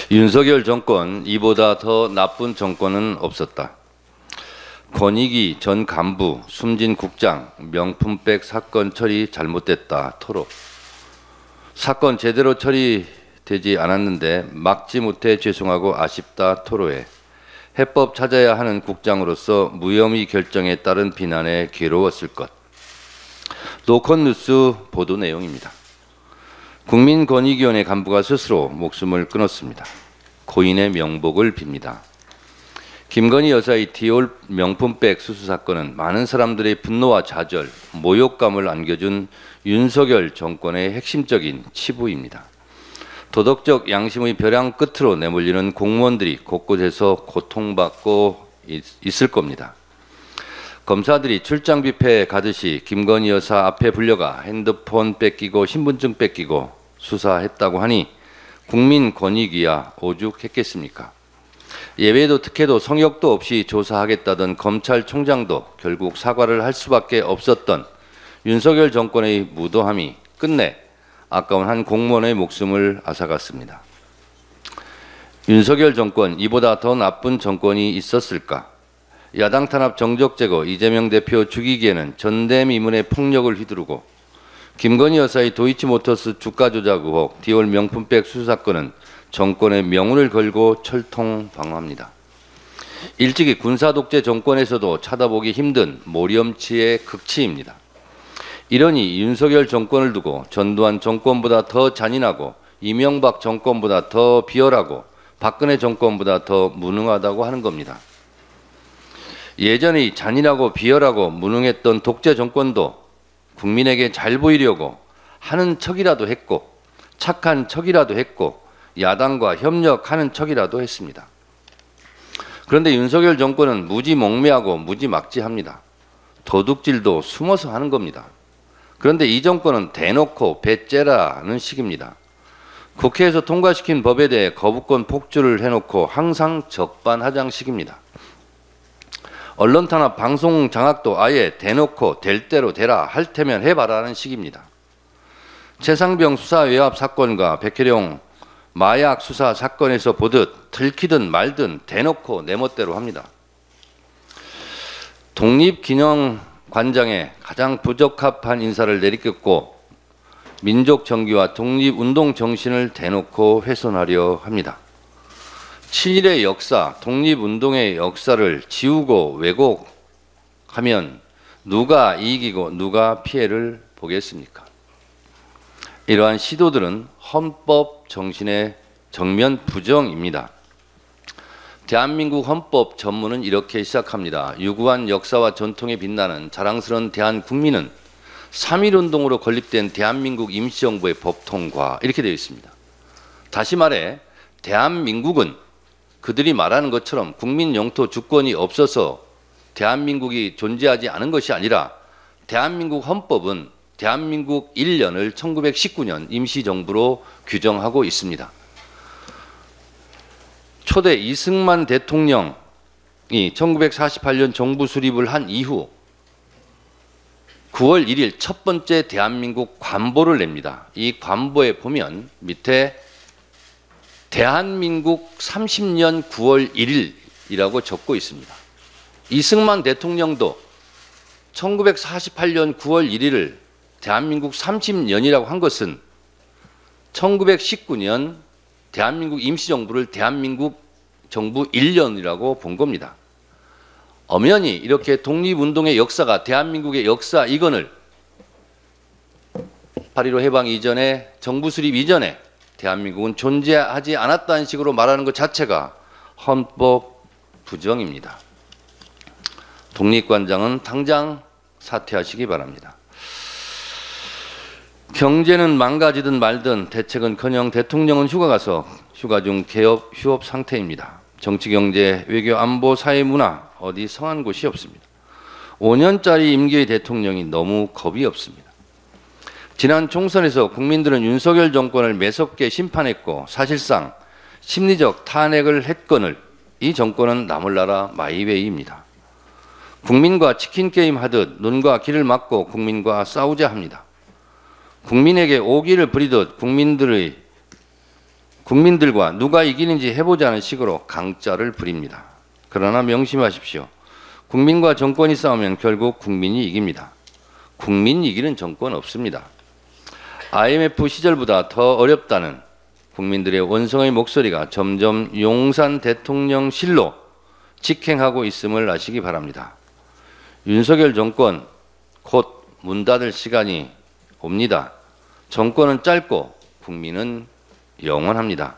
윤석열 정권, 이보다 더 나쁜 정권은 없었다. 권익위 전 간부, 숨진 국장, 명품백 사건 처리 잘못됐다. 토로. 사건 제대로 처리되지 않았는데 막지 못해 죄송하고 아쉽다. 토로해. 해법 찾아야 하는 국장으로서 무혐의 결정에 따른 비난에 괴로웠을 것. 노컷뉴스 보도 내용입니다. 국민권익위원회 간부가 스스로 목숨을 끊었습니다. 고인의 명복을 빕니다. 김건희 여사의 디올 명품백 수수 사건은 많은 사람들의 분노와 좌절, 모욕감을 안겨준 윤석열 정권의 핵심적인 치부입니다. 도덕적 양심의 벼랑 끝으로 내몰리는 공무원들이 곳곳에서 고통받고 있을 겁니다. 검사들이 출장 뷔페에 가듯이 김건희 여사 앞에 불려가 핸드폰 뺏기고 신분증 뺏기고 수사했다고 하니 국민권익위야 오죽했겠습니까? 예외도 특혜도 성역도 없이 조사하겠다던 검찰총장도 결국 사과를 할 수밖에 없었던 윤석열 정권의 무도함이 끝내 아까운 한 공무원의 목숨을 앗아갔습니다. 윤석열 정권, 이보다 더 나쁜 정권이 있었을까? 야당 탄압 정적 제거, 이재명 대표 죽이기에는 전대미문의 폭력을 휘두르고 김건희 여사의 도이치모터스 주가 조작 의혹, 디올 명품백 수수 사건은 정권의 명운을 걸고 철통방어합니다. 일찍이 군사 독재 정권에서도 찾아보기 힘든 모렴치의 극치입니다. 이러니 윤석열 정권을 두고 전두환 정권보다 더 잔인하고 이명박 정권보다 더 비열하고 박근혜 정권보다 더 무능하다고 하는 겁니다. 예전에 잔인하고 비열하고 무능했던 독재 정권도 국민에게 잘 보이려고 하는 척이라도 했고 착한 척이라도 했고 야당과 협력하는 척이라도 했습니다. 그런데 윤석열 정권은 무지몽매하고 무지막지합니다. 도둑질도 숨어서 하는 겁니다. 그런데 이 정권은 대놓고 배째라는 식입니다. 국회에서 통과시킨 법에 대해 거부권 폭주를 해놓고 항상 적반하장식입니다. 언론 탄압 방송 장악도 아예 대놓고 될 대로 되라 할 테면 해봐라는 식입니다. 최상병 수사 외압 사건과 백혜령 마약 수사 사건에서 보듯 들키든 말든 대놓고 내 멋대로 합니다. 독립기념관장에 가장 부적합한 인사를 내리켰고 민족 정기와 독립운동 정신을 대놓고 훼손하려 합니다. 7.1의 역사, 독립운동의 역사를 지우고 왜곡하면 누가 이기고 누가 피해를 보겠습니까? 이러한 시도들은 헌법 정신의 정면 부정입니다. 대한민국 헌법 전문은 이렇게 시작합니다. 유구한 역사와 전통에 빛나는 자랑스러운 대한국민은 3.1운동으로 건립된 대한민국 임시정부의 법통과 이렇게 되어 있습니다. 다시 말해 대한민국은 그들이 말하는 것처럼 국민 영토 주권이 없어서 대한민국이 존재하지 않은 것이 아니라 대한민국 헌법은 대한민국 1년을 1919년 임시정부로 규정하고 있습니다. 초대 이승만 대통령이 1948년 정부 수립을 한 이후 9월 1일 첫 번째 대한민국 관보를 냅니다. 이 관보에 보면 밑에 대한민국 30년 9월 1일이라고 적고 있습니다. 이승만 대통령도 1948년 9월 1일을 대한민국 30년이라고 한 것은 1919년 대한민국 임시정부를 대한민국 정부 1년이라고 본 겁니다. 엄연히 이렇게 독립운동의 역사가 대한민국의 역사이건을 8.15 해방 이전에 정부 수립 이전에 대한민국은 존재하지 않았다는 식으로 말하는 것 자체가 헌법 부정입니다. 독립관장은 당장 사퇴하시기 바랍니다. 경제는 망가지든 말든 대책은커녕 대통령은 휴가 가서 휴가 중 개업 휴업 상태입니다. 정치, 경제, 외교, 안보, 사회, 문화 어디 성한 곳이 없습니다. 5년짜리 임기의 대통령이 너무 겁이 없습니다. 지난 총선에서 국민들은 윤석열 정권을 매섭게 심판했고 사실상 심리적 탄핵을 했거늘 이 정권은 나몰라라 마이웨이입니다. 국민과 치킨 게임 하듯 눈과 귀를 막고 국민과 싸우자 합니다. 국민에게 오기를 부리듯 국민들과 누가 이기는지 해보자는 식으로 강짜를 부립니다. 그러나 명심하십시오. 국민과 정권이 싸우면 결국 국민이 이깁니다. 국민이 이기는 정권 없습니다. IMF 시절보다 더 어렵다는 국민들의 원성의 목소리가 점점 용산 대통령실로 직행하고 있음을 아시기 바랍니다. 윤석열 정권 곧 문 닫을 시간이 옵니다. 정권은 짧고 국민은 영원합니다.